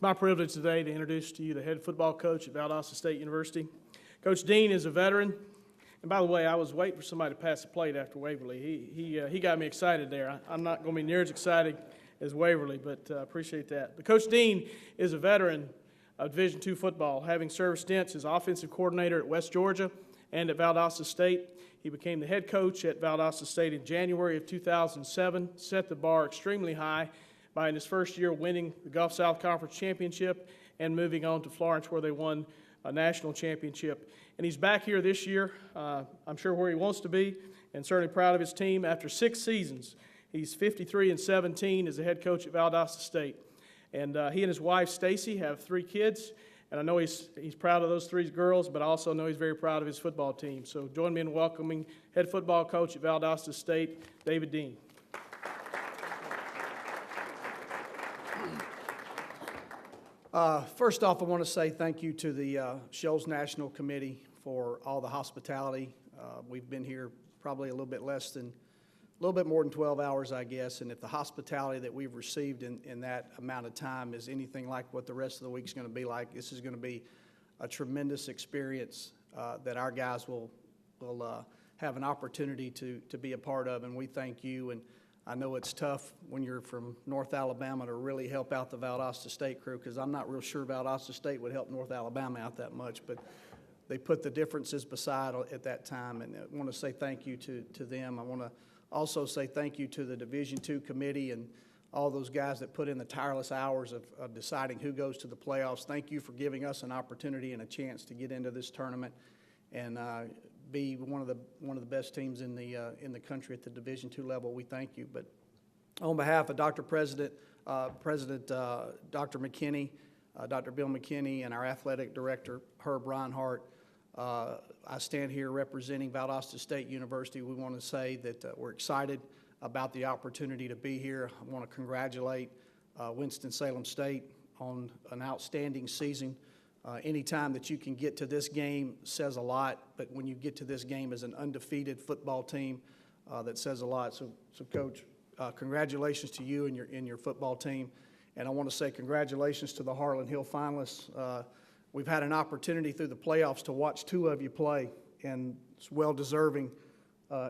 my privilege today to introduce to you the head football coach at Valdosta State University. Coach Dean is a veteran. And by the way, I was waiting for somebody to pass the plate after Waverly. He got me excited there. I'm not going to be near as excited as Waverly, but appreciate that. But Coach Dean is a veteran of Division II football, having served stints as offensive coordinator at West Georgia and at Valdosta State. He became the head coach at Valdosta State in January of 2007, set the bar extremely high by in his first year winning the Gulf South Conference Championship and moving on to Florence where they won a national championship. And he's back here this year, I'm sure where he wants to be, and certainly proud of his team. After 6 seasons, he's 53-17 as the head coach at Valdosta State. And he and his wife, Stacy, have 3 kids. And I know he's proud of those 3 girls, but I also know he's very proud of his football team. So join me in welcoming head football coach at Valdosta State, David Dean. First off, I want to say thank you to the Shoals National Committee for all the hospitality. We've been here probably a little bit more than 12 hours, I guess, and if the hospitality that we've received in that amount of time is anything like what the rest of the week's going to be like, this is going to be a tremendous experience that our guys will have an opportunity to be a part of, and we thank you. And I know it's tough when you're from North Alabama to really help out the Valdosta State crew, because I'm not real sure Valdosta State would help North Alabama out that much, but they put the differences beside at that time, and I want to say thank you to them. I want to also say thank you to the Division II committee and all those guys that put in the tireless hours of deciding who goes to the playoffs. Thank you for giving us an opportunity and a chance to get into this tournament and be one of the best teams in the country at the Division II level. We thank you. But on behalf of President Dr. McKinney, Dr. Bill McKinney, and our athletic director Herb Reinhardt, I stand here representing Valdosta State University. We want to say that we're excited about the opportunity to be here. I want to congratulate Winston-Salem State on an outstanding season. Anytime that you can get to this game says a lot, but when you get to this game as an undefeated football team, that says a lot. So Coach, congratulations to you and your football team. And I want to say congratulations to the Harlan Hill finalists. We've had an opportunity through the playoffs to watch 2 of you play, and it's well-deserving.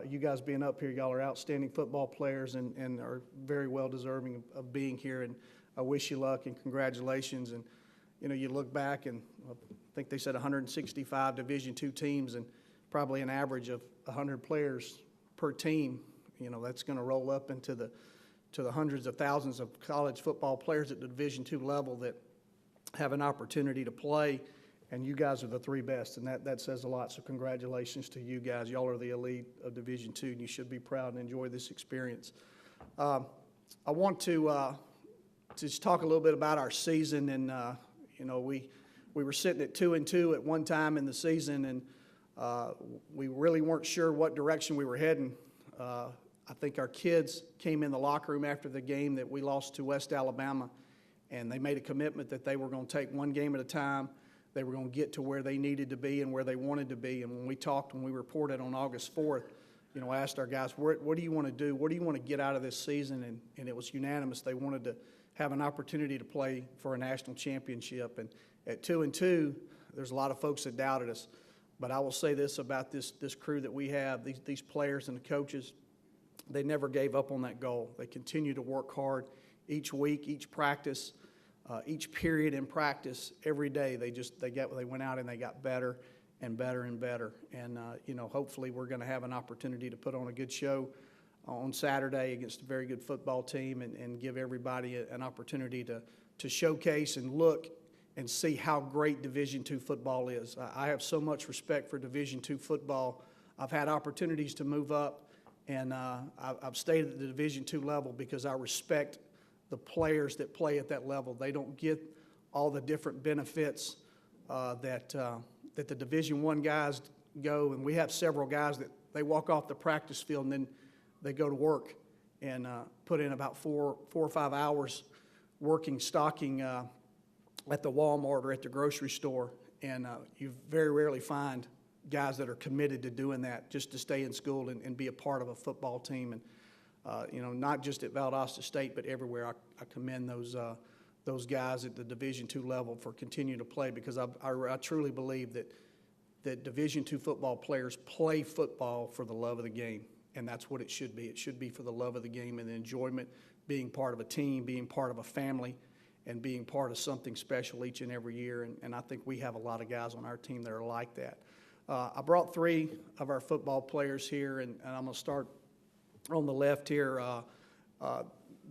You guys being up here, y'all are outstanding football players and are very well-deserving of being here. And I wish you luck and congratulations. And you know, you look back and I think they said 165 Division II teams and probably an average of 100 players per team. You know, that's going to roll up into the hundreds of thousands of college football players at the Division II level that have an opportunity to play, and you guys are the 3 best, and that says a lot. So congratulations to you guys. Y'all are the elite of Division II, and you should be proud and enjoy this experience. I want to just talk a little bit about our season, and you know, we were sitting at 2-2 at one time in the season, and we really weren't sure what direction we were heading. I think our kids came in the locker room after the game that we lost to West Alabama, and they made a commitment that they were going to take one game at a time. They were going to get to where they needed to be and where they wanted to be. And when we reported on August 4th, you know, I asked our guys, what do you want to do? What do you want to get out of this season? And it was unanimous. They wanted to have an opportunity to play for a national championship. And at 2-2, there's a lot of folks that doubted us. But I will say this about this crew that we have, these players and the coaches, they never gave up on that goal. They continue to work hard each week, each practice, each period in practice, every day. They went out and they got better and better and better. And you know, hopefully we're going to have an opportunity to put on a good show on Saturday against a very good football team and give everybody an opportunity to showcase and look and see how great Division II football is. I have so much respect for Division II football. I've had opportunities to move up, and I've stayed at the Division II level because I respect the players that play at that level. They don't get all the different benefits that the Division I guys go, and we have several guys that they walk off the practice field and then they go to work and put in about 4 or 5 hours working, stocking at the Walmart or at the grocery store. And you very rarely find guys that are committed to doing that just to stay in school and be a part of a football team. And, you know, not just at Valdosta State, but everywhere. I commend those guys at the Division II level for continuing to play, because I truly believe that Division II football players play football for the love of the game, and that's what it should be. It should be for the love of the game and the enjoyment, being part of a team, being part of a family, and being part of something special each and every year, and I think we have a lot of guys on our team that are like that. I brought 3 of our football players here, and I'm going to start on the left here.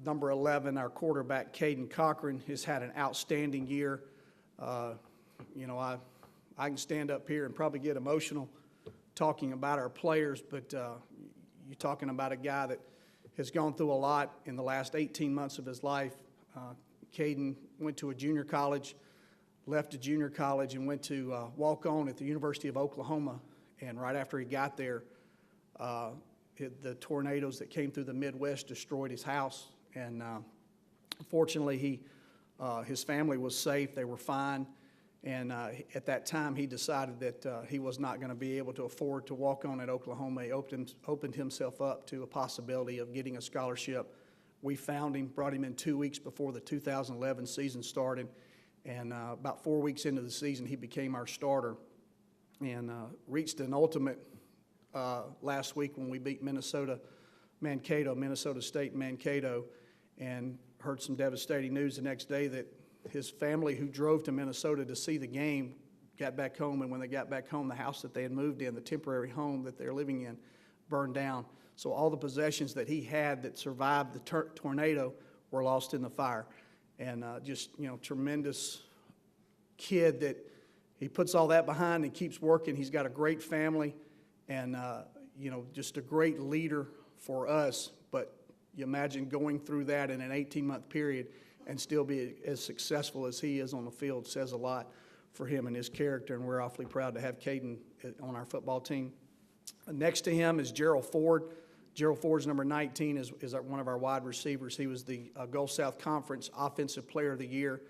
Number 11, our quarterback, Caden Cochran, has had an outstanding year. You know, I can stand up here and probably get emotional talking about our players, but you're talking about a guy that has gone through a lot in the last 18 months of his life. Caden went to a junior college, left a junior college, and went to walk on at the University of Oklahoma. And right after he got there, the tornadoes that came through the Midwest destroyed his house. And fortunately, his family was safe. They were fine. And at that time, he decided that he was not going to be able to afford to walk on at Oklahoma. He opened himself up to a possibility of getting a scholarship. We found him, brought him in 2 weeks before the 2011 season started. And about 4 weeks into the season, he became our starter and reached an ultimate last week when we beat Minnesota State Mankato, and heard some devastating news the next day that his family, who drove to Minnesota to see the game, got back home, and when they got back home, the house that they had moved in, the temporary home that they're living in, burned down. So all the possessions that he had that survived the tornado were lost in the fire. And just, you know, tremendous kid that he puts all that behind and keeps working. He's got a great family and, you know, just a great leader for us. But you imagine going through that in an 18-month period and still be as successful as he is on the field says a lot for him and his character, and we're awfully proud to have Caden on our football team. Next to him is Gerald Ford. Gerald Ford's number 19 is one of our wide receivers. He was the Gulf South Conference Offensive Player of the Year.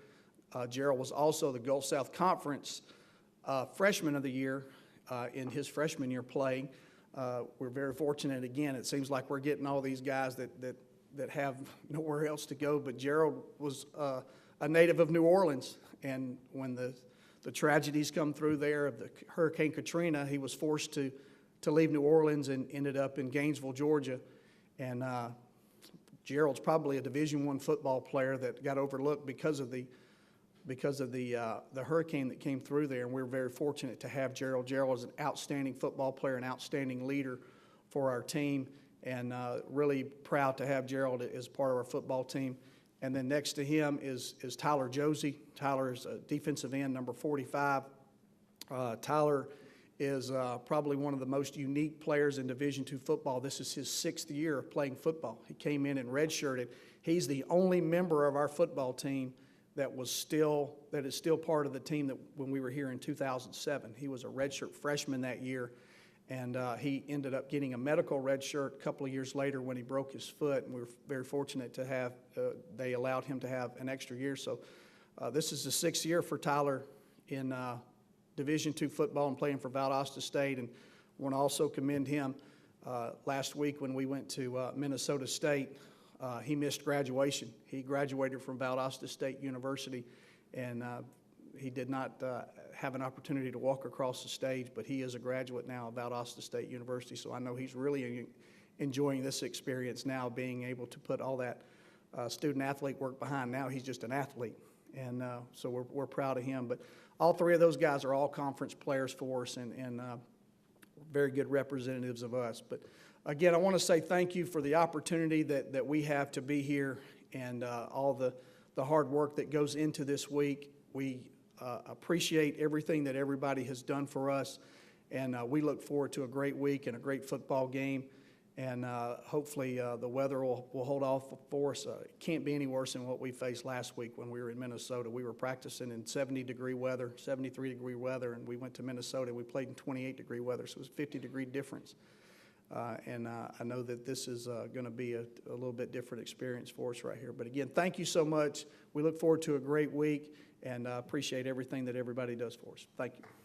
Gerald was also the Gulf South Conference Freshman of the Year in his freshman year playing. We're very fortunate. Again, it seems like we're getting all these guys that have nowhere else to go, but Gerald was a native of New Orleans, and when the tragedies come through there of the Hurricane Katrina, he was forced to leave New Orleans and ended up in Gainesville, Georgia. And Gerald's probably a Division I football player that got overlooked because of the hurricane that came through there, and we're very fortunate to have Gerald. Gerald is an outstanding football player, an outstanding leader for our team, and really proud to have Gerald as part of our football team. And then next to him is Tyler Josie. Tyler is a defensive end, number 45. Tyler is probably one of the most unique players in Division II football. This is his 6th year of playing football. He came in and redshirted. He's the only member of our football team that is still part of the team that when we were here in 2007. He was a redshirt freshman that year, and he ended up getting a medical redshirt a couple of years later when he broke his foot, and we were very fortunate to have, they allowed him to have an extra year. So this is the 6th year for Tyler in Division II football and playing for Valdosta State, and I want to also commend him. Last week when we went to Minnesota State, he missed graduation. He graduated from Valdosta State University, and he did not have an opportunity to walk across the stage, but he is a graduate now of Valdosta State University, so I know he's really enjoying this experience now, being able to put all that student-athlete work behind. Now he's just an athlete, and so we're proud of him. But all 3 of those guys are all conference players for us and very good representatives of us. But again, I want to say thank you for the opportunity that we have to be here and all the hard work that goes into this week. We appreciate everything that everybody has done for us, and we look forward to a great week and a great football game. And hopefully the weather will hold off for us. It can't be any worse than what we faced last week when we were in Minnesota. We were practicing in 70-degree weather, 73-degree weather, and we went to Minnesota. We played in 28-degree weather, so it was a 50-degree difference. And I know that this is going to be a little bit different experience for us right here. But again, thank you so much. We look forward to a great week and appreciate everything that everybody does for us. Thank you.